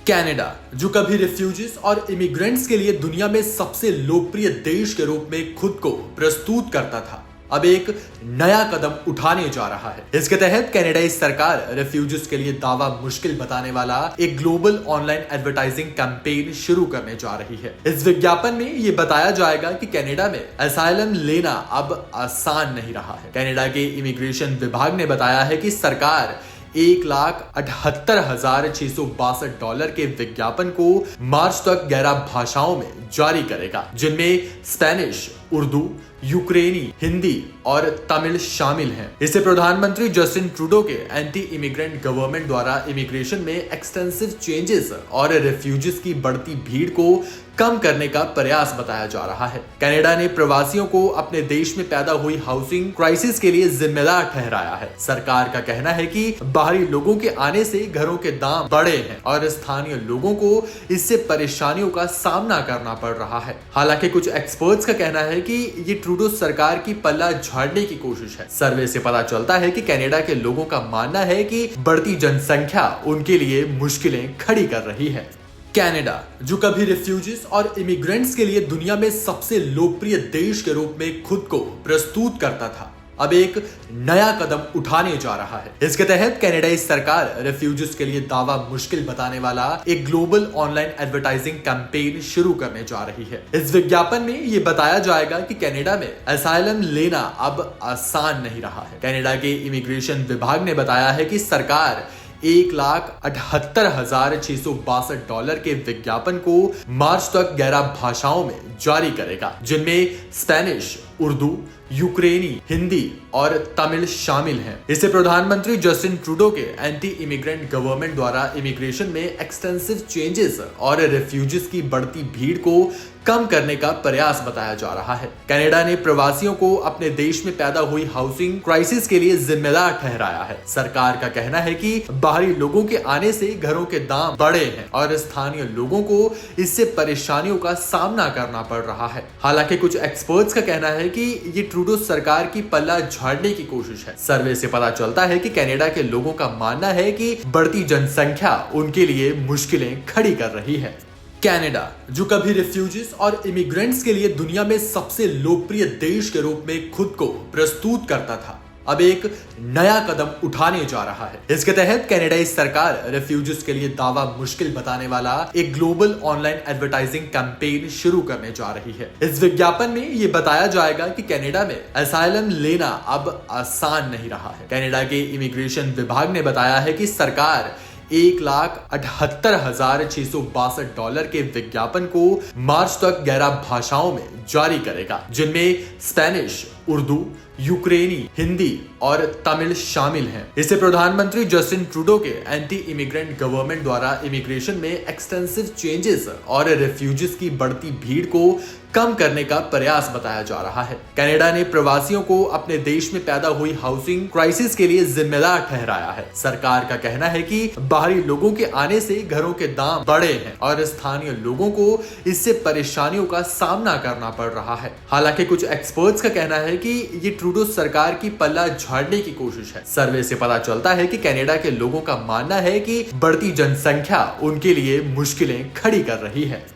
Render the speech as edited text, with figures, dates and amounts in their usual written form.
Canada, जो कभी refugees और इमिग्रेंट्स के लिए दुनिया में सबसे लोकप्रिय देश के रूप में खुद को प्रस्तुत करता था, अब एक नया कदम उठाने जा रहा है। इसके तहत कनाडाई सरकार रिफ्यूजीज के लिए दावा मुश्किल बताने वाला एक ग्लोबल ऑनलाइन एडवर्टाइजिंग कैंपेन शुरू करने जा रही है। इस विज्ञापन में ये बताया जाएगा कि कनाडा में असाइलम लेना अब आसान नहीं रहा है। कनाडा के इमिग्रेशन विभाग ने बताया है कि सरकार $1,78,662 के विज्ञापन को मार्च तक 11 भाषाओं में जारी करेगा, जिनमें स्पेनिश, उर्दू, यूक्रेनी, हिंदी और तमिल शामिल हैं। इसे प्रधानमंत्री जस्टिन ट्रूडो के एंटी इमिग्रेंट गवर्नमेंट द्वारा इमिग्रेशन में एक्सटेंसिव चेंजेस और रिफ्यूजीज की बढ़ती भीड़ को कम करने का प्रयास बताया जा रहा है। कनाडा ने प्रवासियों को अपने देश में पैदा हुई हाउसिंग क्राइसिस के लिए जिम्मेदार ठहराया है। सरकार का कहना है कि बाहरी लोगों के आने से घरों के दाम बढ़े हैं और स्थानीय लोगों को इससे परेशानियों का सामना करना पड़ रहा है। हालांकि कुछ एक्सपर्ट्स का कहना है कि ये ट्रूडो सरकार की पल्ला झाड़ने की कोशिश है। सर्वे से पता चलता है कि कनाडा के लोगों का मानना है कि बढ़ती जनसंख्या उनके लिए मुश्किलें खड़ी कर रही है। कनाडा, जो कभी रिफ्यूजीज और इमिग्रेंट्स के लिए दुनिया में सबसे लोकप्रिय देश के रूप में खुद को प्रस्तुत करता था, अब एक नया कदम उठाने जा रहा है। इसके तहत कनाडाई सरकार रिफ्यूजीज के लिए दावा मुश्किल बताने वाला एक ग्लोबल ऑनलाइन एडवर्टाइजिंग कैंपेन शुरू करने जा रही है। इस विज्ञापन में ये बताया जाएगा कि कनाडा में असाइलम लेना अब आसान नहीं रहा है। कनाडा के इमिग्रेशन विभाग ने बताया है कि सरकार $1,78,662 के विज्ञापन को मार्च तक 11 भाषाओं में जारी करेगा, जिनमें स्पेनिश, उर्दू, यूक्रेनी, हिंदी और तमिल शामिल हैं। इसे प्रधानमंत्री जस्टिन ट्रूडो के एंटी इमिग्रेंट गवर्नमेंट द्वारा इमिग्रेशन में एक्सटेंसिव चेंजेस और रिफ्यूजीज की बढ़ती भीड़ को कम करने का प्रयास बताया जा रहा है। कनाडा ने प्रवासियों को अपने देश में पैदा हुई हाउसिंग क्राइसिस के लिए जिम्मेदार ठहराया है। सरकार का कहना है कि बाहरी लोगों के आने से घरों के दाम बढ़े हैं और स्थानीय लोगों को इससे परेशानियों का सामना करना पड़ रहा है। हालांकि कुछ एक्सपर्ट्स का कहना है कि ये ट्रूडो सरकार की पल्ला झाड़ने की कोशिश है। सर्वे से पता चलता है कि कनाडा के लोगों का मानना है कि बढ़ती जनसंख्या उनके लिए मुश्किलें खड़ी कर रही है। कनाडा, जो कभी रिफ्यूजीज और इमिग्रेंट्स के लिए दुनिया में सबसे लोकप्रिय देश के रूप में खुद को प्रस्तुत करता था, अब एक नया कदम उठाने जा रहा है। इसके तहत कनाडाई सरकार रिफ्यूजीज के लिए दावा मुश्किल बताने वाला एक ग्लोबल ऑनलाइन एडवर्टाइजिंग कैंपेन शुरू करने जा रही है। इस विज्ञापन में ये बताया जाएगा कि कनाडा में असाइलम लेना अब आसान नहीं रहा है। कनाडा के इमिग्रेशन विभाग ने बताया है कि सरकार $1,78,662 के विज्ञापन को मार्च तक 11 भाषाओं में जारी करेगा, जिनमें स्पेनिश, उर्दू, यूक्रेनी, हिंदी और तमिल शामिल हैं। इसे प्रधानमंत्री जस्टिन ट्रूडो के एंटी इमिग्रेंट गवर्नमेंट द्वारा इमिग्रेशन में एक्सटेंसिव चेंजेस और रिफ्यूजीज की बढ़ती भीड़ को कम करने का प्रयास बताया जा रहा है। कनाडा ने प्रवासियों को अपने देश में पैदा हुई हाउसिंग क्राइसिस के लिए जिम्मेदार ठहराया है। सरकार का कहना है कि बाहरी लोगों के आने से घरों के दाम बढ़े हैं और स्थानीय लोगों को इससे परेशानियों का सामना करना पड़ रहा है। हालांकि कुछ एक्सपर्ट्स का कहना है कि ये ट्रूडो सरकार की पल्ला झाड़ने की कोशिश है। सर्वे से पता चलता है कि कनाडा के लोगों का मानना है कि बढ़ती जनसंख्या उनके लिए मुश्किलें खड़ी कर रही है।